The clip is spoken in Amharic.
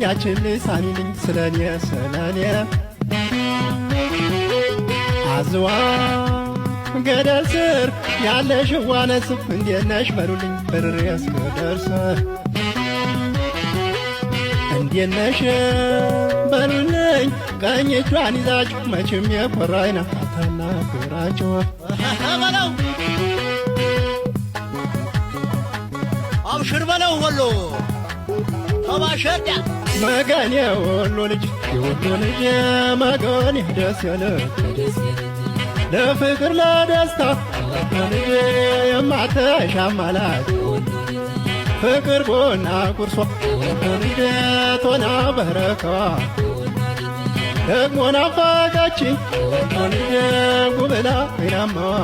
ያችን ልሳኒልኝ ስለኔ አዝዋ ገደል ስር ያለሽ ዋነስ እንዴት ነሽ በሉልኝ በርሬ እስክደርስ እንዴት ነሽ በሉልኝ ቀኝ እጇን ይዛችሁ መቼም የኮራይና አታናግራችሁ በለው አብሽር በለው ወሎ ተባሸዳ መገን የወሎ ልጅ መገን ደስ ያለ ለፍቅር ለደስታ ልጅ የማተሻማላት ፍቅር ቦና ቁርሷ ልጅ ቶና በረከዋ ደግሞ ናፋቃችኝ ልጅ ጉብላ አይናማዋ